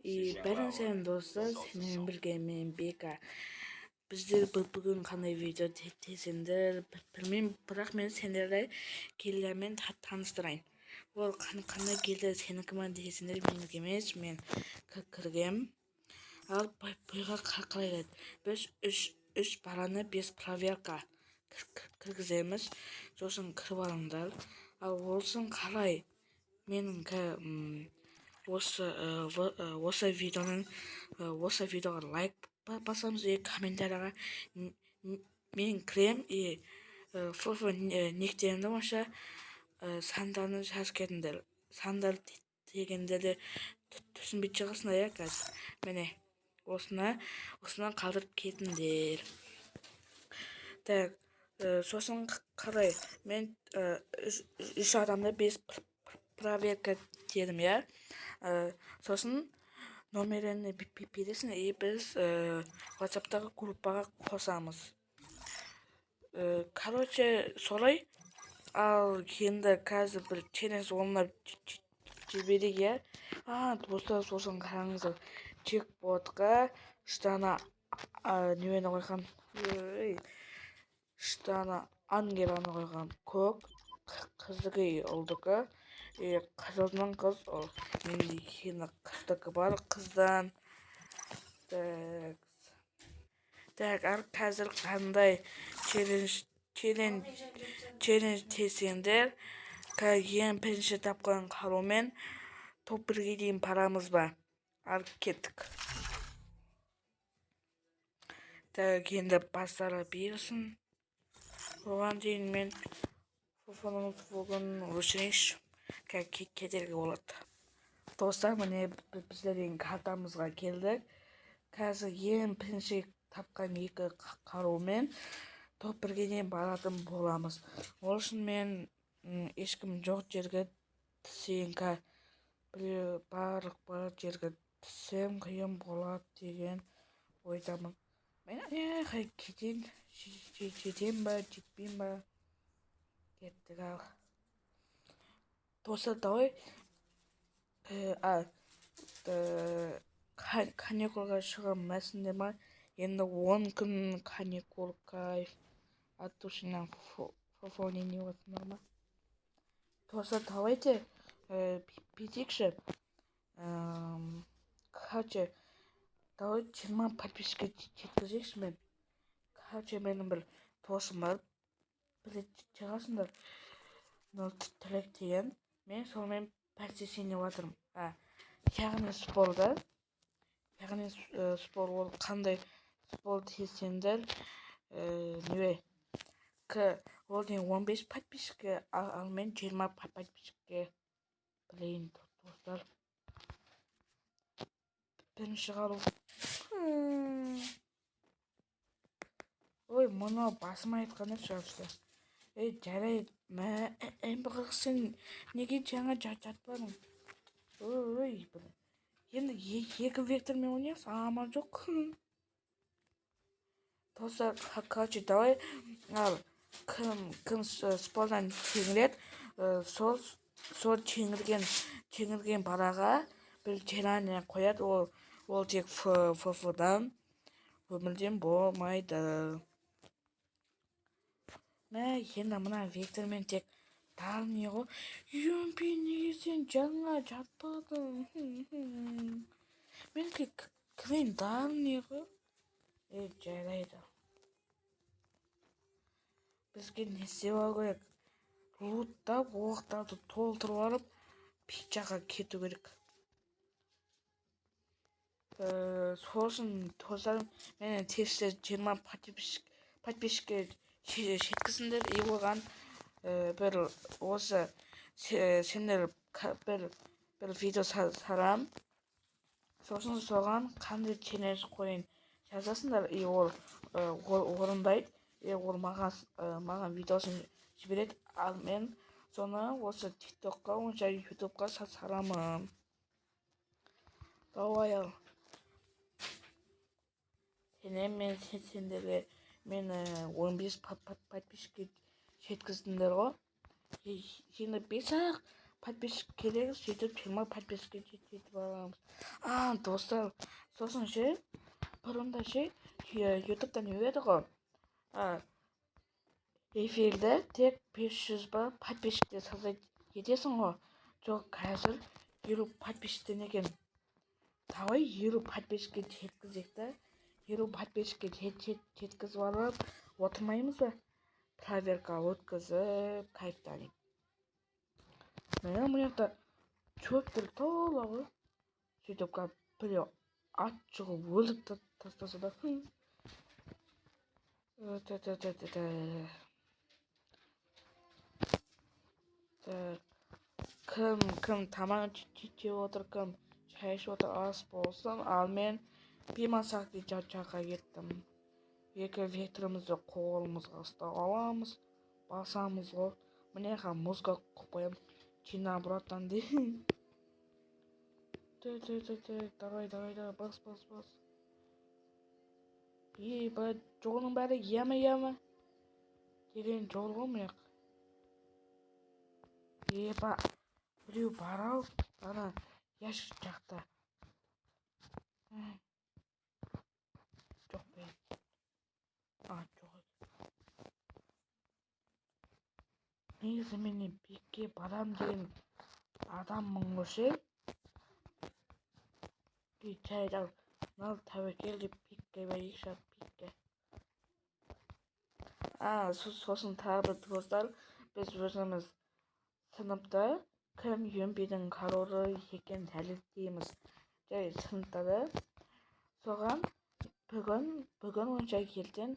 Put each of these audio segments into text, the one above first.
Бәріңізге достар, сенімен бірге мен Бека. Біздер бүгін қандай видео тесіңдер білмеймін, бірақ мен сендерді келелермен таныстырайын. Ол қандай келді сенікі ма десеңдер, менікі емес, мен кіргем. Ал бұйға қарайды. Біз үш баланы 5 проверка кіргіземіз, сосын кіріп алыңдар. Ал олсын қалай менің осы видеоға лайк басамыз, комментарияға мен кірем, никтерімді онша сандарын жазып кетіңдер. Сандар дегендерді түсінбей шығасыңдар, қазір. Міне, осыны қалдырып кетіңдер. Так, сосын қарай, мен үш адамда 5 проверка дедім, сосын номерін бересің, біз WhatsApp-тағы группаға қосамыз. Короче, солай. Ал енді қазір бір челлендж ойнап жіберейік, достар, сосын қараңыздар. Чекботқа штана нені қойған? Штана ангеланы қойған. Көк қыздығы олдығы. Қызылдың қыз ол. Менде енді қыздығы бар, қыздан. Так, қазір қандай челлендж тесеңдер, ең бірінші тапқан қарумен топ 1-ге дейін барамыз ба? Ал кеттік. Так, енді бастары берсін. Оған дейін мен фофоның өшірейінші. Кедергі болады. Достар, міне біздердің картамызға келдік. Қазір ең бірінші тапқан 2 қарумен топ 1-ге дейін баратын боламыз. Ол үшін мен ешкім жоқ жерге тісейін, барлық жерге тісем қиын болады деген ойдамын. Мен кетейін, жетем ба, жетпейін ба? Кеттік ал. Достар, давай каникулға шығамасыңдар ма? Енді 10 күн каникул кайф. От души фофонен отсыңдар ма? Достар, давайте бетекші. Короче, давай 20 подписчикке жеткізейікші мен. Короче, менің бір досым бар. Білет жағасыңдар. Тілек деген. Мен сонымен пәстесене батырым. Яғни спорда. Яғни спор ол қандай спор тесеңдер. Ол дейін 15 подписчикке, ал мен 20 подписчикке білейін, достар. Бірінші қару. Ой, мұны басыма айтқаны шығаршы. Жарайды, әмбіғық сен неге жаңа жатпадың? Ой, енді 2 вектормен ойнайық, амал жоқ. Достар, короче, давай, ал кім спордан теңіледі, сол теңілген бараға бір желание қояды, ол тек фф-дан өмірден болмайды. Енді мына вектормен тек дальный ғой. Емпе, неге сен жаңа жатпадың? Мен кілен дальный ғой. Жарайды. Бізге не істеп алу керек? Луттап, оқтарды толтырып алып, пичаға кету керек. Сосын достарым, менің тесте 20 подписчикке жеткізіңдер. Оған бір осы сендер бір видео сарам. Сосын соған қандай челлендж қойын жазасыңдар. Ол орындайды. Ол маған видеосын жібереді. Ал мен соны осы тиктокқа, онша ютубқа сарамын. Давай ал. Мен сендерге мен 15 подписчикке жеткіздіңдер ғой. Енді 5-ақ подписчик керек, сөйтіп 20 подписчикке жетіп аламыз. Достар, сосын бұрында ютубтан үйреді ғой. Эфирде тек 500 подписчикте сазай етесің ғой. Жоқ, қазір 50 подписчиктен екен. Давай 50 подписчикке жеткізек та. 50 подписчикке жеткізіп алып отырмаймыз ба? Проверка өткізіп кайфтанайық. Мына жақта чөптер тола ғой. Сөйтіп біреу ат жығып өліп тастаса да. Кім тамақ жеп отыр, кім шай ішіп отыр, ас болсын. Ал мен беймасақты жаққа кеттім. Екі векторымызды қолымызға ұстап аламыз, басамыз ғой. Міне мұзға қойып жина бұраттан дейін. Давай, бас. Жолының бәрі яма деген жол ғой міне. Біреу бар-ау, ана яшік жақта. Жоқ бе? Жоқ. Негізі мені бекке барам деген адаммын ғой. Чайдал, мал тәуекел деп пикке бәйікші пикке. Сосын тағы достар, біз өзіміз сыныпта кім UMP'дің кароры екен дәлелдейміз. Жай сыныпта да. Соған бүгін онша келден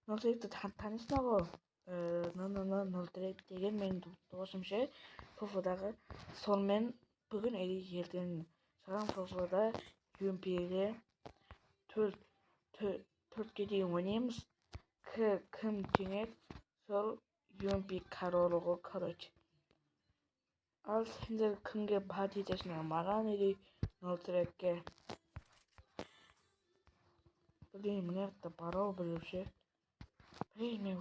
нөлтіректі танысына ғой. Нөлтірек деген мен досым Фофодағы. Сонымен бүгін елден шаған Фофода UMP'ге төртке дейін ойнаймыз. Кім жеңет, сол UMP кароры ғой, короче. Ал сендер кімге бар етесіңдер, маған или нөлтірекке? Білейін, міне жақта бар-ау білуші. Білейін, мен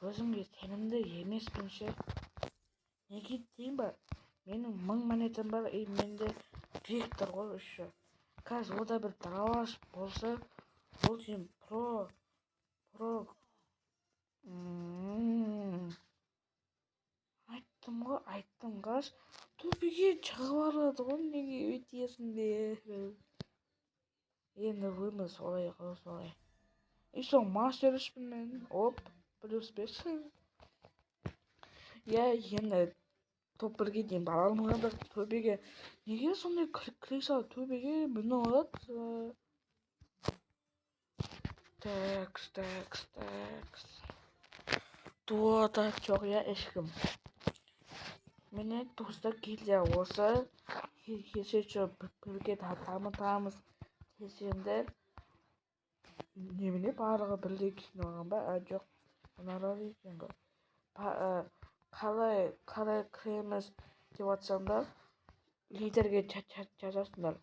өзімге сенімді емеспін ше. Неге дейін ба? Менің 1000 монетам бар, менде Виктор ғой үші. Қазір ода бір даралаш болса, ол дейін про. Айттым қаш. Төбеге шығып алады ғой, неге өйтесіңдер? Енді өмір солай ғой, солай. Соң мастер үшпін мен. +5. Енді топ 1-ге дейін бара алмадық. Төбеге неге сондай крыса төбеге міне алады? Такс. Дуада жоқ ешкім. Міне достар келді осы. Кесечі бірге дамытамыз десеңдер. Немене барлығы бірде киноған ба? Жоқ. Ұнарады екен ғой. Қалай кіреміз деп атсаңдар, лидерге жазасыңдар.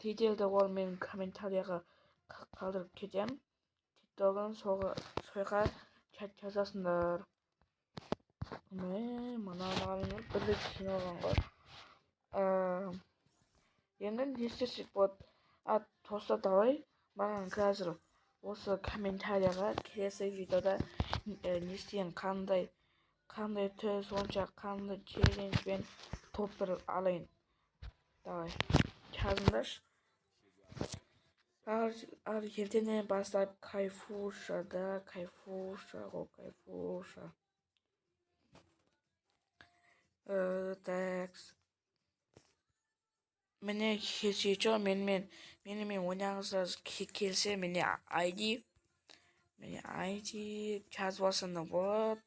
Лидерді ол мен комментарияға қалдырып кетем. Тиктогын сойға жазасыңдар. Мынаған бірде киноған ғой. Енді не істесек болады? Тоста давай, маған қазір осы комментарияға келесі видеода не істейін, қандай төс онша қандай челленджбен топ 1 алайын. Давай, жазыңдаршы. Ал ертеңнен бастап кайфуша. Такс. Міне кесечі менімен ойнағыздар келсе, міне ID жазбасында болады.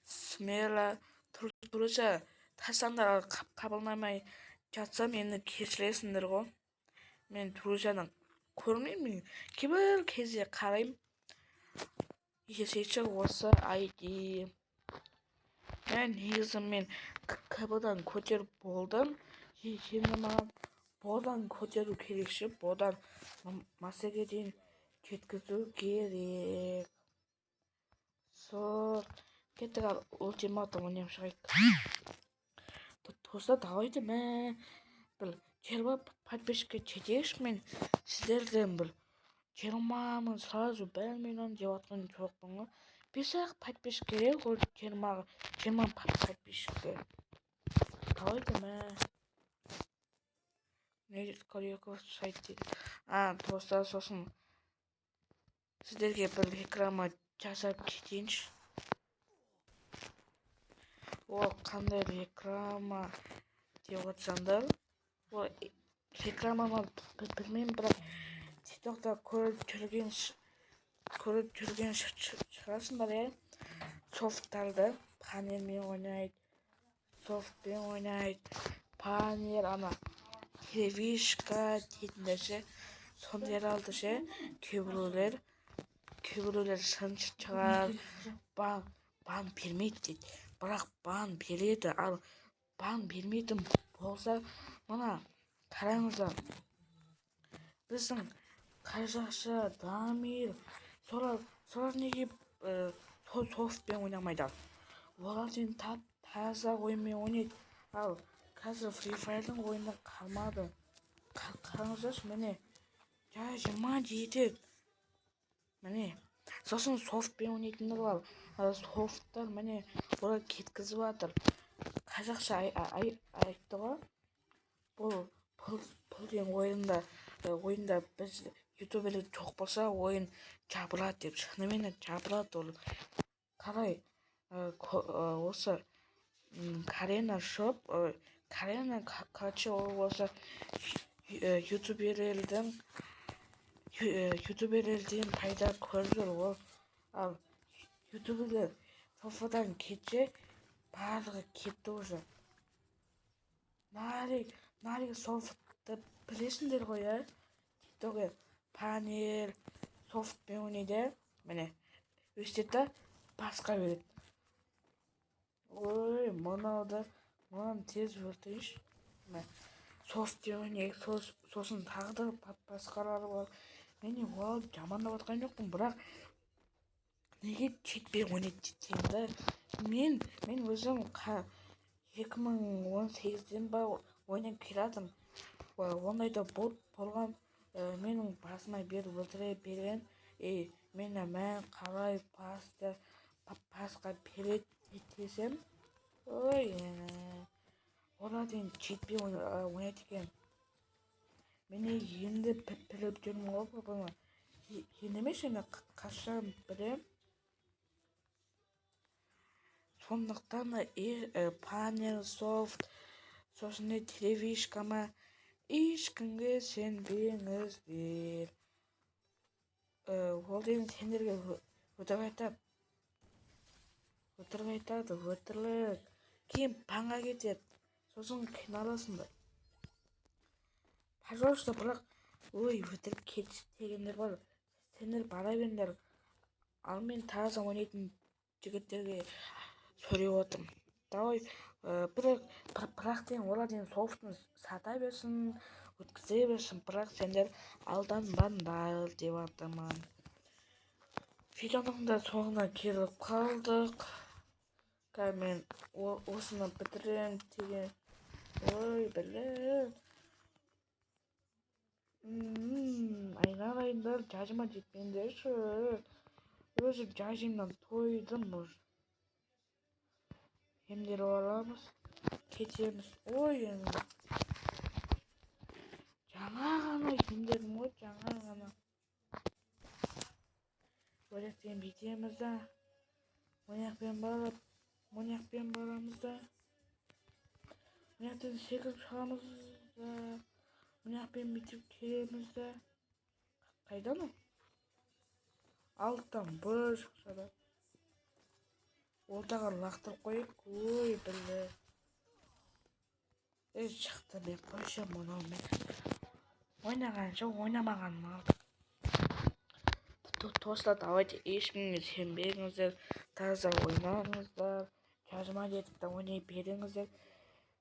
Смело тұрыша тастаңдар, қабылдамай жатсам енді кесілесіңдер ғой. Мен тұрышаның көрмеймін, кейбір кезде қарайым. Кесечі осы ID. Негізі мен КБ-дан көтеріп болдым. Енді маған бодан көтеру керекші, бодан массаға дейін жеткізу керек. Кеттік ал ультиматум ойнап шығайық. Dostlar davaydı mı? Bil, çelba подписчикке çekiş men sizlerden bil. Çelmamı sразу bilmeyen cevaptan çok bunu. Bir sak подписчик gerek o çelma подписчикке. Davaydı mı? Ne Koryakov sayt değil. Dostlar sosun. Sizlerge bir ekrana жасап кетейінші. Ол қандай реклама деп отырсаңдар, ол рекламаны білмеймін, бірақ тиктокта көріп жүрген шығарсыңдар, иә. Софттарды панельмен ойнайды, софтпен ойнайды, панель ана телевишка дейтін нәрсе, сондайды алды ше. Кейбіреулер шыншып шығар, бан бермейді дейді. Бірақ бан береді, ал бан бермейтін болса, мына қараңыздар, біздің қазақша Дамир солар неге софтпен ойнамайды? Олар сен таза ойынмен ойнайды. Ал қазір Free Fire'дың ойында қалмады. Қараңыздаршы, міне 27. Міне сосын софтпен ойнайтындар бар. Софттар міне олар кеткізіп жатыр. Қазақша айтты ғой. Бұл деген ойында біз ютуберлер жоқ болса ойын жабылады деп. Шынымен жабылады ол. Қарай осы Карена шоп, Карена короче ол осы ютуберлерден пайда көріп ол. Ал ютуберлер софадан кетсе барлығы кетті уже. Нарик софтты білесіңдер ғой, ә? Тиктоке панель софтпен ойнайды. Міне өстеді басқа береді. Ой, мынаны тез өлтірейінші. Софтпен ойнайық, сосын тағы да басқалары бар. Мен ол жамандап отқан жоқпын, бірақ неге читпен ойнайды дегенде, мен өзім 2018-ден ба ойнап келатым. Ондайда болған, менің басыма беріп өлтіре берген, мені мән қалай пасқа перед етесем, ой, оладен читпен ойнайды екен. Мені енді біліп жүрмін ғой бұны. Енді емес, енді қашан білем. Сондықтан панель, софт, сосын телевишкама ешкімге сенбеңіздер. Ол деген сендерге өтірік айтады, өтірлік. Кейін панға кетеді, сосын қиналасыңдар. Пожалуйста, бірақ ой, өтірік кетші дегендер бар. Сендер бара беріңдер. Ал мен таза ойнайтын жігіттерге сөйлеп отырмын. Давай, бірақ деген олар деген софтын сата берсін, өткізе берсін, бірақ сендер алданбаңдар деп жатырмын. Видеоның да соңына келіп қалдық. Мен осыны бітірем деген. Ой, білем. Айналайындар, жажыма жетпеңдерші. Өзім жажымнан тойдым уже. Емдеріп аламыз, кетеміз. Ой, жаңа ғана емдерім ғой, жаңа ғана. Өлектен бітеміз да, монақпен барамыз да, монақтен секіріп шығамыз да, монақпен бітіп келеміз да. Қайдан ол? Алттан бір шықса да. Ортаға лақтырып қойып, ой, білді. Шықты мен қойшы мұнаумен. Ойнағанша ойнамағанын алдық. Достар, давайте ешкімге сенбеңіздер, таза ойнаңыздар, жазыма жетіп ойнай беріңіздер.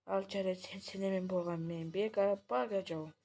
Ал жарайды, сенемен болған мен Бека, бага жау.